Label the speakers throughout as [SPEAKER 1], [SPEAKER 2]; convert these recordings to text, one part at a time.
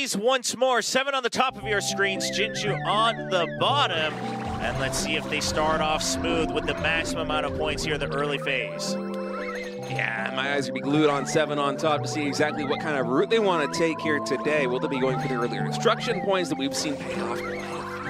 [SPEAKER 1] these once more. 7 on the top of your screens, Jinju on the bottom. And let's see if they start off smooth with the maximum amount of points here in the early phase.
[SPEAKER 2] Yeah, my eyes are going to be glued on 7 on top to see exactly what kind of route they want to take here today. Will they be going for the earlier instruction points that we've seen pay off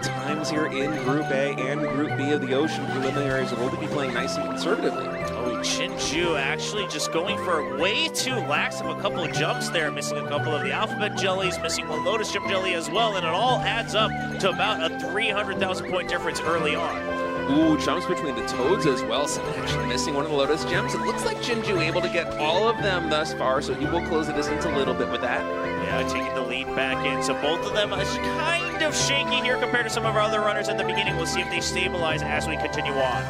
[SPEAKER 2] times here in Group A and Group B of the Ocean preliminaries? Or will they be playing nice and conservatively?
[SPEAKER 1] Oh, Jinju actually just going for way too lax of a couple of jumps there, missing a couple of the alphabet jellies, missing one lotus gem jelly as well, and it all adds up to about a 300,000 point difference early on.
[SPEAKER 2] Ooh, jumps between the toads as well. So actually missing one of the lotus gems. It looks like Jinju able to get all of them thus far, so he will close the distance a little bit with that.
[SPEAKER 1] Yeah, taking the lead back in. So both of them is kind of shaky here compared to some of our other runners at the beginning. We'll see if they stabilize as we continue on.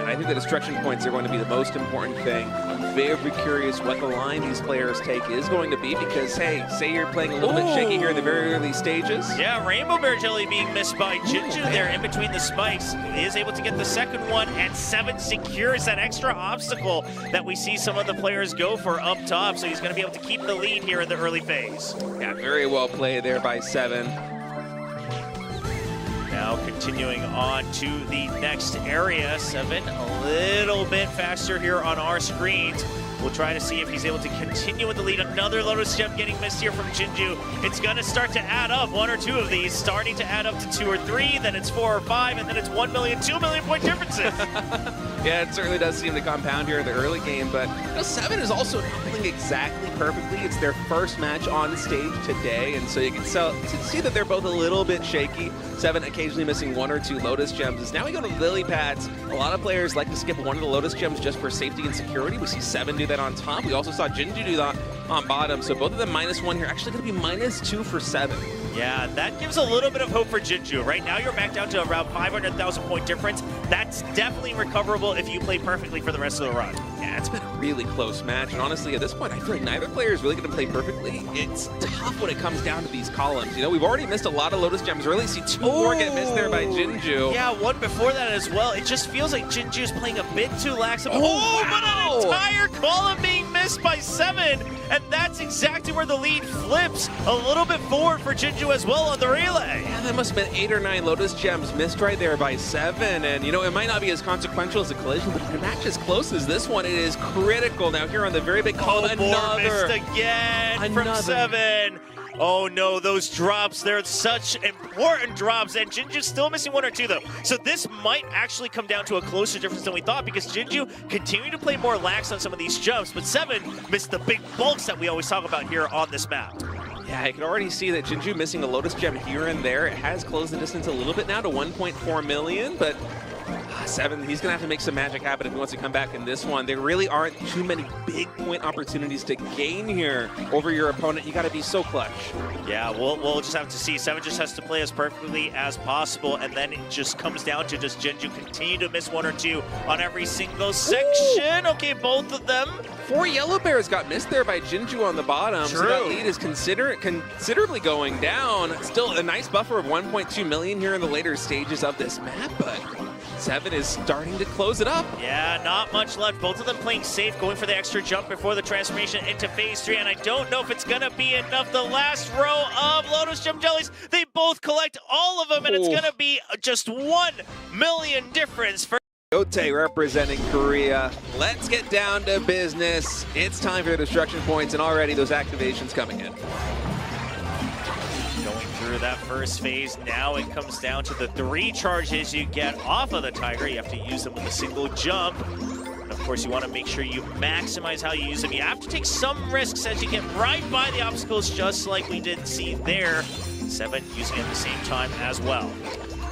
[SPEAKER 2] And I think the destruction points are going to be the most important thing. I'm very curious what the line these players take is going to be because, hey, say you're playing a little bit shaky here in the very early stages.
[SPEAKER 1] Yeah, Rainbow Bear Jelly being missed by Jinju there in between the spikes. He is able to get the second one, and 7 secures that extra obstacle that we see some of the players go for up top, so he's going to be able to keep the lead here in the early phase.
[SPEAKER 2] Yeah, very well played there by 7.
[SPEAKER 1] Now continuing on to the next area, 7 a little bit faster here on our screens. We'll try to see if he's able to continue with the lead. Another Lotus Gem getting missed here from Jinju. It's going to start to add up, 1 or 2 of these, starting to add up to 2 or 3, then it's 4 or 5, and then it's 1 million, 2 million point differences.
[SPEAKER 2] Yeah, it certainly does seem to compound here in the early game, but 7 is also not playing exactly perfectly. It's their first match on stage today, and so you can see that they're both a little bit shaky. 7 occasionally missing 1 or 2 Lotus Gems. As now we go to lily pads. A lot of players like to skip one of the Lotus Gems just for safety and security. We see 7 do that on top. We also saw Jinju do that on bottom. So both of them -1 here. Actually going to be -2 for 7.
[SPEAKER 1] Yeah, that gives a little bit of hope for Jinju. Right now you're back down to around 500,000 point difference. That's definitely recoverable if you play perfectly for the rest of the run.
[SPEAKER 2] Yeah, it's been a really close match. And honestly, at this point, I feel like neither player is really going to play perfectly. It's tough when it comes down to these columns. You know, we've already missed a lot of Lotus Gems. Really see 2 more get missed there by Jinju.
[SPEAKER 1] Yeah, one before that as well. It just feels like Jinju's playing a bit too lax.
[SPEAKER 2] Wow.
[SPEAKER 1] But an entire column being missed by 7. And that's exactly where the lead flips. A little bit forward for Jinju as well on the relay.
[SPEAKER 2] Yeah, that must have been 8 or 9 Lotus Gems missed right there by 7. And, you know, it might not be as consequential as a collision, but if a match as close as this one, it is critical. Now here on the very big column,
[SPEAKER 1] missed again from 7. Oh no, those drops, they're such important drops, and Jinju's still missing 1 or 2 though. So this might actually come down to a closer difference than we thought because Jinju continued to play more lax on some of these jumps, but 7 missed the big bulks that we always talk about here on this map.
[SPEAKER 2] Yeah, I can already see that Jinju missing a Lotus Gem here and there. It has closed the distance a little bit now to 1.4 million, but 7, he's going to have to make some magic happen if he wants to come back in this one. There really aren't too many big point opportunities to gain here over your opponent. You got to be so clutch.
[SPEAKER 1] Yeah, we'll just have to see. 7 just has to play as perfectly as possible, and then it just comes down to does Jinju continue to miss 1 or 2 on every single section? Ooh. Okay, both of them.
[SPEAKER 2] 4 yellow bears got missed there by Jinju on the bottom.
[SPEAKER 1] True.
[SPEAKER 2] So that lead is considerably going down. Still a nice buffer of 1.2 million here in the later stages of this map, but 7 is starting to close it up.
[SPEAKER 1] Yeah, not much left. Both of them playing safe, going for the extra jump before the transformation into phase 3, and I don't know if it's going to be enough. The last row of Lotus Gem Jellies, they both collect all of them, and it's going to be just 1 million difference for
[SPEAKER 2] Yote representing Korea. Let's get down to business. It's time for the destruction points, and already those activations coming in.
[SPEAKER 1] Going through that first phase, now it comes down to the 3 charges you get off of the Tiger. You have to use them with a single jump. And of course, you want to make sure you maximize how you use them. You have to take some risks as you get right by the obstacles, just like we did see there. 7 using it at the same time as well.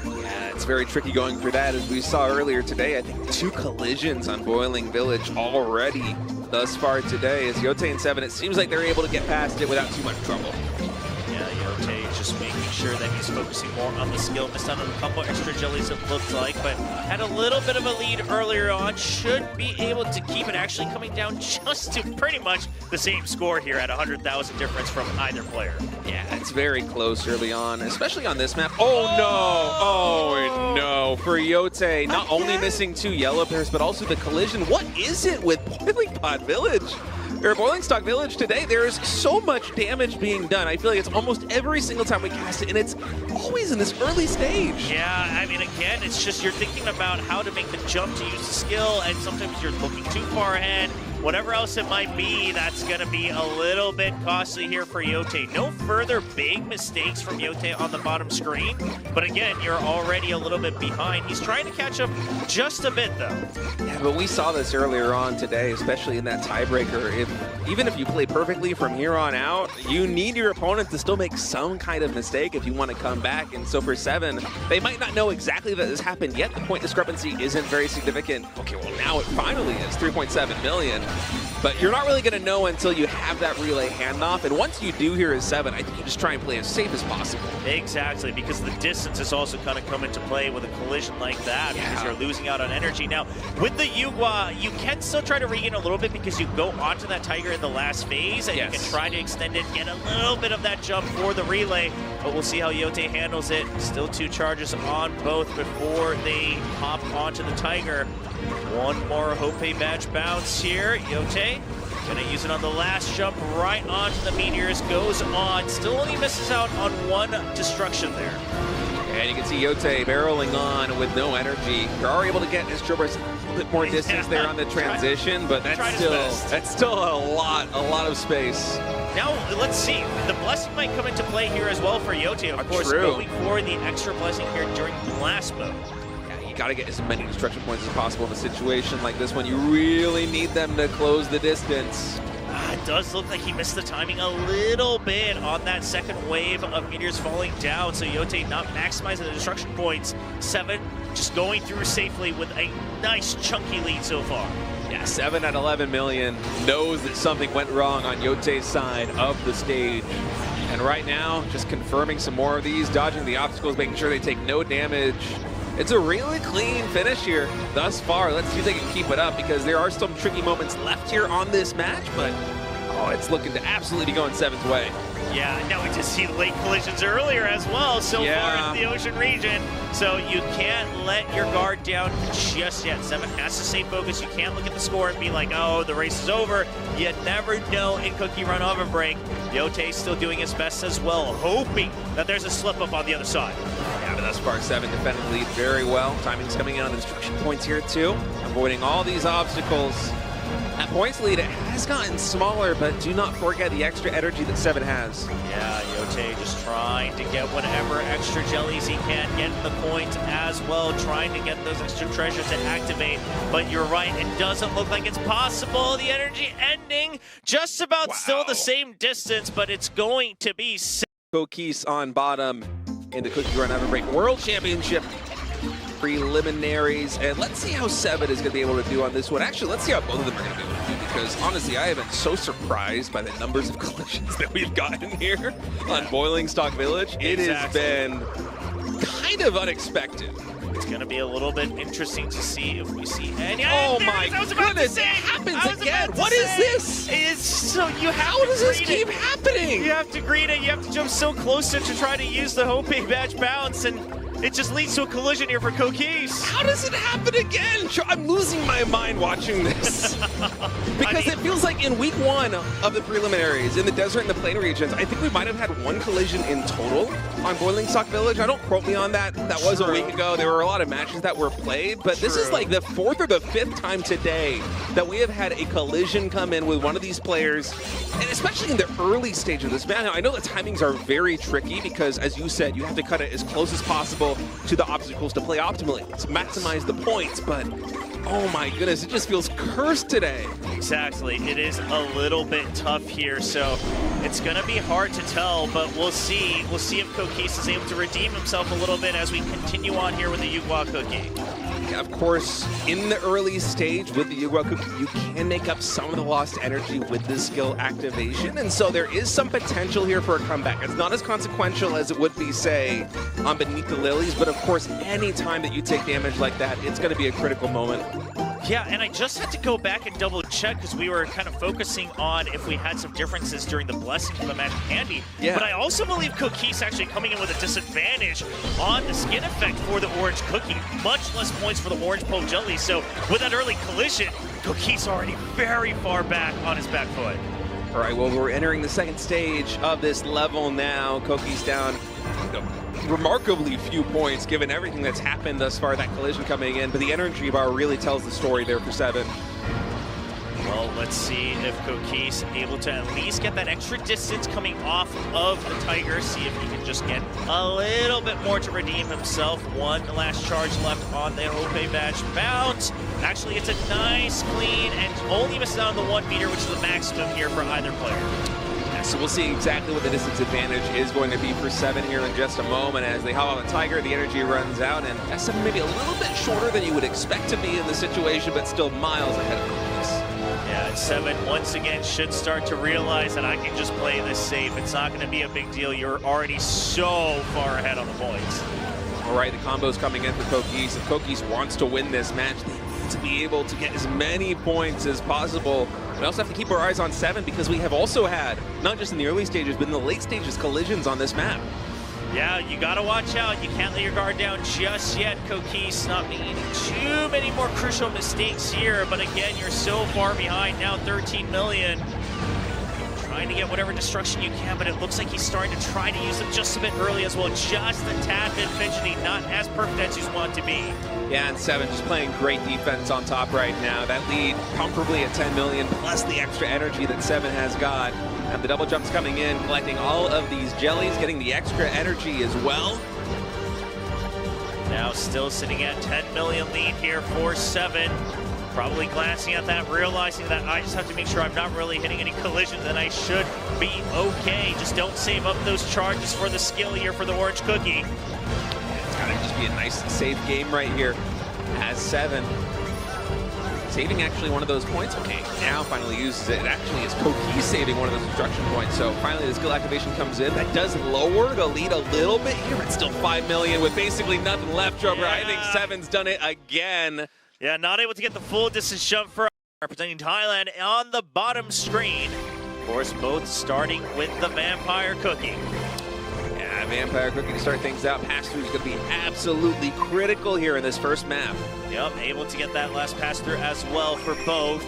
[SPEAKER 2] Yeah, it's very tricky going for that, as we saw earlier today. I think 2 collisions on Boiling Village already thus far today. As Yote and 7, it seems like they're able to get past it without too much trouble.
[SPEAKER 1] Yeah, Yote just making sure that he's focusing more on the skill. Missed out on a couple extra jellies, it looked like, but had a little bit of a lead earlier on. Should be able to keep it, actually coming down just to pretty much the same score here at 100,000 difference from either player.
[SPEAKER 2] Yeah, it's very close early on, especially on this map. Oh no! Oh no! For Yote, not only missing 2 yellow pairs, but also the collision. What is it with Boiling Pot Village? Or Boiling Stock Village today, there's so much damage being done. I feel like it's almost every single time we cast it, and it's always in this early stage.
[SPEAKER 1] Yeah, I mean, again, it's just you're thinking about how to make the jump to use the skill, and sometimes you're looking too far ahead. Whatever else it might be, that's going to be a little bit costly here for Yote. No further big mistakes from Yote on the bottom screen, but again, you're already a little bit behind. He's trying to catch up just a bit, though.
[SPEAKER 2] Yeah, but we saw this earlier on today, especially in that tiebreaker. Even if you play perfectly from here on out, you need your opponent to still make some kind of mistake if you want to come back. And so for 7, they might not know exactly that this happened yet. The point discrepancy isn't very significant. Okay, well, now it finally is 3.7 million. But you're not really going to know until you have that relay handoff. And once you do here as 7, I think you just try and play as safe as possible.
[SPEAKER 1] Exactly, because the distance is also kind of come into play with a collision like that, because you're losing out on energy. Now, with the Yugwa, you can still try to regain a little bit because you go onto that Tiger in the last phase, and you can try to extend it, get a little bit of that jump for the relay. But we'll see how Yote handles it. Still 2 charges on both before they hop onto the Tiger. One more Hope badge bounce here. Yote gonna use it on the last jump right onto the meteors. Goes on. Still only misses out on 1 destruction there.
[SPEAKER 2] And you can see Yote barreling on with no energy. You are able to get his Jobbers a little bit more distance there on the transition, but that's still a lot of space.
[SPEAKER 1] Now, let's see. The blessing might come into play here as well for Yote. Of course, going for the extra blessing here during blast mode.
[SPEAKER 2] Got to get as many destruction points as possible in a situation like this one. You really need them to close the distance.
[SPEAKER 1] It does look like he missed the timing a little bit on that second wave of meteors falling down, so Yote not maximizing the destruction points. 7 just going through safely with a nice chunky lead so far.
[SPEAKER 2] Yeah, 7 at 11 million knows that something went wrong on Yote's side of the stage. And right now, just confirming some more of these, dodging the obstacles, making sure they take no damage. It's a really clean finish here thus far. Let's see if they can keep it up, because there are some tricky moments left here on this match, but it's looking to absolutely be going 7's way.
[SPEAKER 1] Yeah, now we just see late collisions earlier as well so far in the Ocean region. So you can't let your guard down just yet. 7 has to stay focused. You can't look at the score and be like, oh, the race is over. You never know in Cookie Run Overbreak. Yote's still doing his best as well, hoping that there's a slip up on the other side.
[SPEAKER 2] Yeah, but thus far 7 defending the lead very well. Timing's coming in on the destruction points here too, avoiding all these obstacles. That points lead, it has gotten smaller, but do not forget the extra energy that 7 has.
[SPEAKER 1] Yeah, Yote just trying to get whatever extra jellies he can, get the points as well, trying to get those extra treasures to activate. But you're right, it doesn't look like it's possible. The energy ending just about still the same distance, but it's going to be
[SPEAKER 2] Kokis on bottom in the Cookie Run Overbreak World Championship preliminaries, and let's see how 7 is going to be able to do on this one. Actually, let's see how both of them are going to be able to do, because honestly, I have been so surprised by the numbers of collisions that we've gotten here on Boiling Stock Village. It has been kind of unexpected.
[SPEAKER 1] It's going to be a little bit interesting to see if we see any.
[SPEAKER 2] Oh my goodness, it happens again. What is this?
[SPEAKER 1] It's so
[SPEAKER 2] how does this keep happening?
[SPEAKER 1] You have to greet it. You have to jump so close to try to use the Hope badge bounce, and it just leads to a collision here for Kokis.
[SPEAKER 2] How does it happen again? I'm losing my mind watching this. Because it feels like in week 1 of the preliminaries, in the desert and the plain regions, I think we might have had 1 collision in total on Boiling Stock Village. I don't quote me on that. That was a week ago. There were a lot of matches that were played, but this is like the 4th or the 5th time today that we have had a collision come in with one of these players, and especially in the early stage of this match. Now, I know the timings are very tricky because, as you said, you have to cut it as close as possible to the obstacles to play optimally, to maximize the points, but oh my goodness, it just feels cursed today.
[SPEAKER 1] Exactly, it is a little bit tough here, so it's gonna be hard to tell, but we'll see. We'll see if Kokis is able to redeem himself a little bit as we continue on here with the Yugwa Cookie.
[SPEAKER 2] Yeah, of course, in the early stage with the Yugwa Cookie, you can make up some of the lost energy with the skill activation, and so there is some potential here for a comeback. It's not as consequential as it would be, say, on Beneath the Lilies, but of course, any time that you take damage like that, it's going to be a critical moment.
[SPEAKER 1] Yeah, and I just had to go back and double check because we were kind of focusing on if we had some differences during the blessing from the Magic Candy. Yeah. But I also believe Kokis actually coming in with a disadvantage on the skin effect for the orange cookie. Much less points for the orange pole jelly. So with that early collision, Cookie's already very far back on his back foot.
[SPEAKER 2] All right, well, we're entering the second stage of this level now. Cookie's down remarkably few points given everything that's happened thus far, that collision coming in, but the energy bar really tells the story there for 7.
[SPEAKER 1] Well, let's see if Cookie's able to at least get that extra distance coming off of the Tiger, see if he can just get a little bit more to redeem himself. One last charge left on the Hope badge bounce. Actually, it's a nice clean and only misses out on the 1 meter, which is the maximum here for either player.
[SPEAKER 2] Yeah, so we'll see exactly what the distance advantage is going to be for 7 here in just a moment. As they hop on the Tiger, the energy runs out, and S7 maybe a little bit shorter than you would expect to be in the situation, but still miles ahead of Cookie's.
[SPEAKER 1] Yeah, 7 once again should start to realize that I can just play this safe. It's not going to be a big deal. You're already so far ahead on the points.
[SPEAKER 2] All right, the combo's coming in for Cookie's. If Cookie's wants to win this match, they need to be able to get as many points as possible. We also have to keep our eyes on 7 because we have also had, not just in the early stages, but in the late stages, collisions on this map.
[SPEAKER 1] Yeah, you gotta watch out. You can't let your guard down just yet, Cookie's. Not making too many more crucial mistakes here, but again, you're so far behind now, 13 million. Trying to get whatever destruction you can, but it looks like he's starting to try to use them just a bit early as well. Just a tad bit fidgety, not as perfect as you want to be. Yeah,
[SPEAKER 2] and 7 just playing great defense on top right now. That lead comfortably at 10 million, plus the extra energy that 7 has got. And the double jumps coming in, collecting all of these jellies, getting the extra energy as well.
[SPEAKER 1] Now still sitting at 10 million lead here for 7. Probably glancing at that, realizing that I just have to make sure I'm not really hitting any collisions and I should be okay. Just don't save up those charges for the skill here for the Orange Cookie.
[SPEAKER 2] It's gotta just be a nice, safe game right here as 7. Saving actually one of those points. Okay, now finally uses it. It actually is Cookie's saving one of those destruction points. So finally the skill activation comes in. That does lower the lead a little bit here. It's still 5 million with basically nothing left, Joker.
[SPEAKER 1] Yeah.
[SPEAKER 2] I think 7's done it again.
[SPEAKER 1] Yeah, not able to get the full distance jump for representing Thailand on the bottom screen. Of course, both starting with the Vampire Cookie.
[SPEAKER 2] Yeah, Vampire Cookie to start things out. Pass-through is going to be absolutely critical here in this first map.
[SPEAKER 1] Yep, able to get that last pass-through as well for both.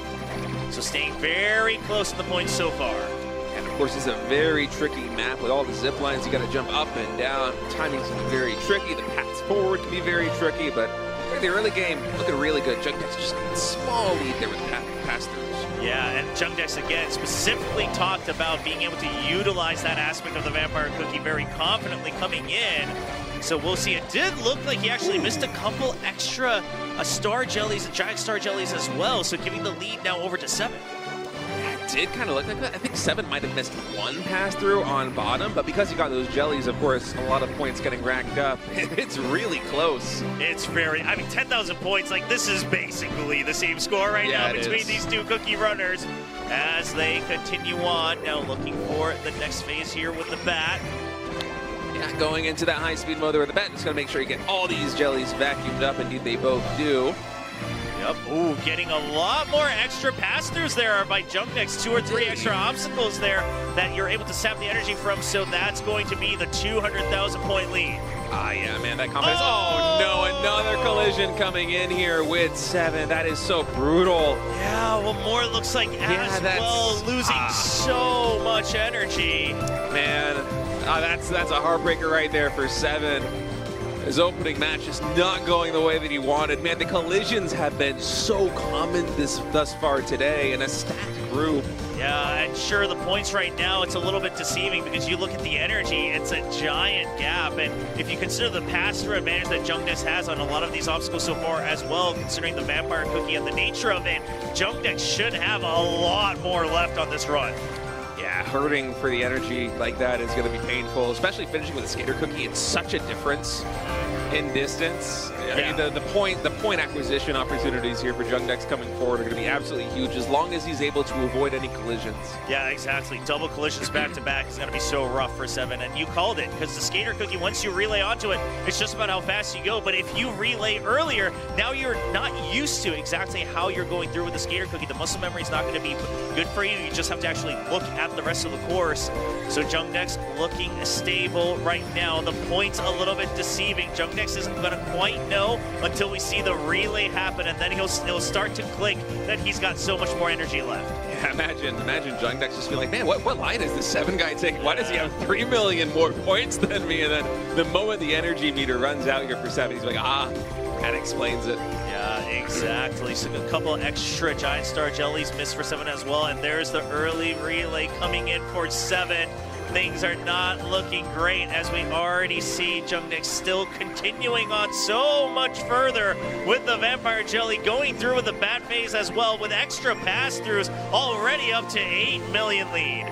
[SPEAKER 1] So staying very close to the points so far.
[SPEAKER 2] And of course, it's a very tricky map with all the zip lines. You got to jump up and down. Timing's very tricky. The paths forward can be very tricky, but in the early game, looking really good. Jungdex just a small lead there with pass-throughs.
[SPEAKER 1] Yeah, and Jungdex again specifically talked about being able to utilize that aspect of the Vampire Cookie very confidently coming in. So we'll see. It did look like he actually missed a couple extra star jellies and giant star jellies as well. So giving the lead now over to 7.
[SPEAKER 2] It did kind of look like that. I think 7 might have missed one pass-through on bottom, but because he got those jellies, of course, a lot of points getting racked up. It's really close.
[SPEAKER 1] It's very, I mean, 10,000 points, like this is basically the same score right now between these two Cookie runners as they continue on. Now looking for the next phase here with the bat.
[SPEAKER 2] Yeah, going into that high-speed mode where the bat is going to make sure you get all these jellies vacuumed up. Indeed, they both do.
[SPEAKER 1] Yep. Ooh, getting a lot more extra pass-throughs there by Jungdex. 2 or 3 extra obstacles there that you're able to sap the energy from. So that's going to be the 200,000 point lead.
[SPEAKER 2] Ah, yeah, man, that confidence. Oh, no, another collision coming in here with 7. That is so brutal.
[SPEAKER 1] Yeah, well, more looks like as well, losing so much energy.
[SPEAKER 2] Man, that's a heartbreaker right there for 7. His opening match is not going the way that he wanted. Man, the collisions have been so common thus far today in a stacked group.
[SPEAKER 1] Yeah, and sure, the points right now, it's a little bit deceiving because you look at the energy, it's a giant gap. And if you consider the pass-through advantage that Jungdex has on a lot of these obstacles so far as well, considering the Vampire Cookie and the nature of it, Jungdex should have a lot more left on this run.
[SPEAKER 2] Yeah, hurting for the energy like that is going to be painful, especially finishing with a Skater Cookie. It's such a difference in distance. I mean, the point acquisition opportunities here for Jungdex coming forward are going to be absolutely huge as long as he's able to avoid any collisions.
[SPEAKER 1] Yeah, exactly. Double collisions back to back is going to be so rough for 7, and you called it because the Skater Cookie, once you relay onto it, it's just about how fast you go. But if you relay earlier, now you're not used to exactly how you're going through with the Skater Cookie. The muscle memory is not going to be good for you. You just have to actually look at the rest of the course. So Jungdex looking stable right now. The points a little bit deceiving. Jungdex isn't going to quite know know until we see the relay happen, and then he'll start to click that he's got so much more energy left.
[SPEAKER 2] Yeah, imagine Jungdex just being like, man, what line is this 7 guy taking? Why does he have 3 million more points than me? And then the moment the energy meter runs out here for 7, he's like, that explains it.
[SPEAKER 1] Yeah, exactly. So a couple extra Giant Star Jellies missed for 7 as well, and there's the early relay coming in for 7. Things are not looking great, as we already see Jungdex still continuing on so much further with the Vampire Jelly, going through with the bat phase as well, with extra pass-throughs, already up to 8 million lead.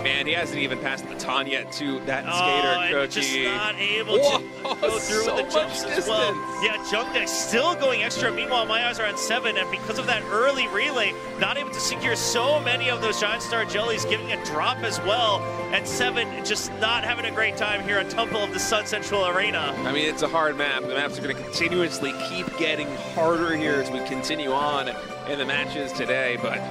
[SPEAKER 2] Man, he hasn't even passed the baton yet to that skater cookie.
[SPEAKER 1] Just not able to go through with the jumps as well. Yeah, Jungdex still going extra. Meanwhile, my eyes are on 7, and because of that early relay, not able to secure so many of those Giant Star Jellies, giving a drop as well. And 7 just not having a great time here on Temple of the Sun Central Arena.
[SPEAKER 2] I mean, it's a hard map. The maps are going to continuously keep getting harder here as we continue on in the matches today, but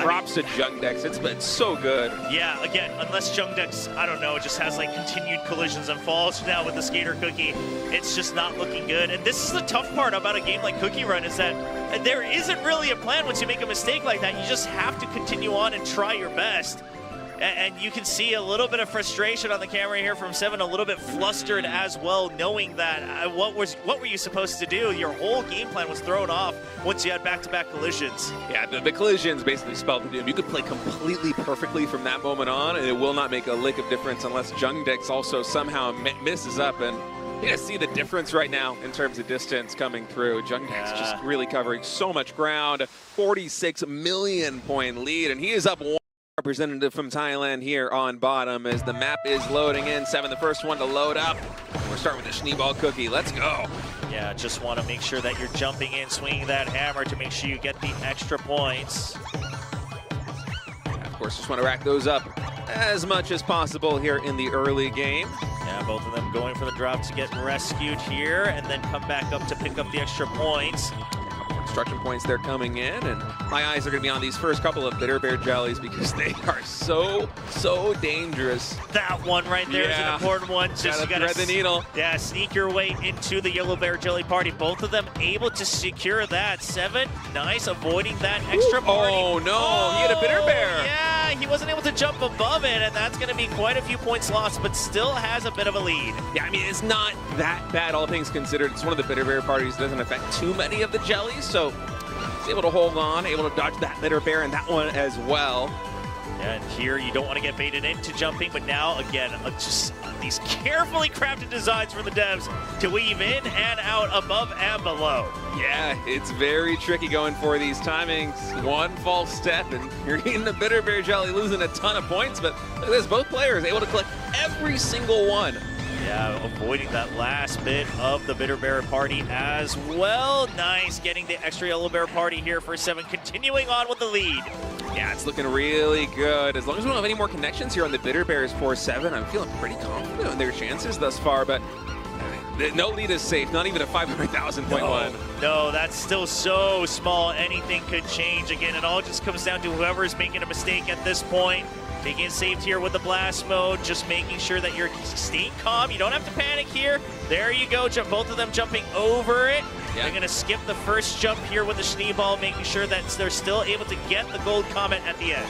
[SPEAKER 2] props to Jungdex. It's been so good.
[SPEAKER 1] Yeah, again, unless Jungdex, I don't know, just has like continued collisions and falls now with the skater cookie, it's just not looking good. And this is the tough part about a game like Cookie Run, is that there isn't really a plan once you make a mistake like that. You just have to continue on and try your best. And you can see a little bit of frustration on the camera here from 7, a little bit flustered as well, knowing that what were you supposed to do? Your whole game plan was thrown off once you had back-to-back collisions.
[SPEAKER 2] Yeah, the collisions basically spelled the doom. You could play completely perfectly from that moment on, and it will not make a lick of difference unless Jungdex also somehow messes up. And you can see the difference right now in terms of distance coming through. Jungdex just really covering so much ground, 46 million point lead, and he is up 1. Representative from Thailand here on bottom as the map is loading in. 7, the first one to load up. We're starting with the Schneeball Cookie. Let's go.
[SPEAKER 1] Yeah, just want to make sure that you're jumping in, swinging that hammer to make sure you get the extra points.
[SPEAKER 2] Of course, just want to rack those up as much as possible here in the early game.
[SPEAKER 1] Yeah, both of them going for the drop to get rescued here and then come back up to pick up the extra points.
[SPEAKER 2] Construction points they're coming in, and my eyes are going to be on these first couple of Bitter Bear Jellies because they are so dangerous.
[SPEAKER 1] That one right there is an important one. Just you gotta
[SPEAKER 2] thread the needle.
[SPEAKER 1] Yeah, sneak your way into the Yellow Bear Jelly Party. Both of them able to secure that. 7, nice, avoiding that extra party.
[SPEAKER 2] Oh no, he had a Bitter Bear.
[SPEAKER 1] Yeah, he wasn't able to jump above it, and that's going to be quite a few points lost, but still has a bit of a lead.
[SPEAKER 2] Yeah, I mean, it's not that bad, all things considered. It's one of the Bitter Bear parties that doesn't affect too many of the jellies, so he's able to hold on, able to dodge that Bitter Bear and that one as well.
[SPEAKER 1] And here you don't want to get baited into jumping, but now again, just these carefully crafted designs for the devs to weave in and out, above and below.
[SPEAKER 2] Yeah, it's very tricky going for these timings. One false step and you're eating the Bitter Bear Jelly, losing a ton of points, but look at this, both players able to collect every single one.
[SPEAKER 1] Yeah, avoiding that last bit of the Bitter Bear Party as well. Nice, getting the extra Yellow Bear Party here for 7, continuing on with the lead.
[SPEAKER 2] Yeah, it's looking really good. As long as we don't have any more connections here on the Bitter Bears for 7, I'm feeling pretty confident in their chances thus far, but no lead is safe, not even a 500,000 point one.
[SPEAKER 1] No, that's still so small. Anything could change. Again, it all just comes down to whoever's making a mistake at this point. Taking it saved here with the blast mode, just making sure that you're staying calm. You don't have to panic here. There you go, both of them jumping over it. Yeah. They're gonna skip the first jump here with the Schneeball, making sure that they're still able to get the gold comet at the end.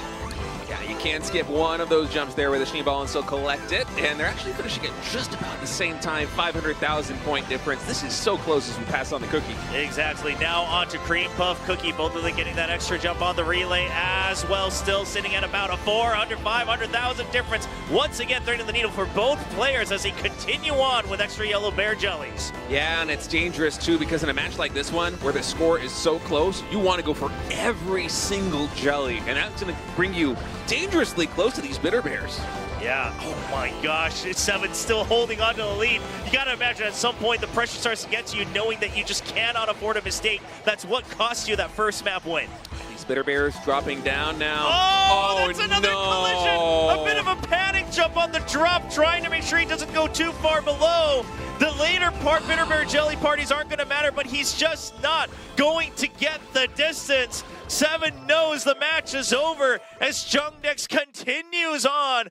[SPEAKER 2] Yeah, you can skip one of those jumps there with a Schneeball and still collect it. And they're actually finishing at just about the same time, 500,000 point difference. This is so close as we pass on the Cookie.
[SPEAKER 1] Exactly. Now on to Cream Puff Cookie. Both of them getting that extra jump on the relay as well. Still sitting at about a 500,000 difference. Once again, threading the needle for both players as they continue on with extra Yellow Bear Jellies.
[SPEAKER 2] Yeah, and it's dangerous too because in a match like this one, where the score is so close, you want to go for every single jelly. And that's going to bring you dangerously close to these Bitter Bears.
[SPEAKER 1] Yeah, oh my gosh, it's 7 still holding on to the lead. You gotta imagine at some point the pressure starts to get to you, knowing that you just cannot afford a mistake. That's what cost you that first map win.
[SPEAKER 2] These Bitter Bears dropping down now.
[SPEAKER 1] Oh, that's another collision! A bit of a panic jump on the drop, trying to make sure he doesn't go too far below. The later part Bitter Bear Jelly parties aren't gonna matter, but he's just not going to get the distance. 7 knows the match is over as Jungdex continues on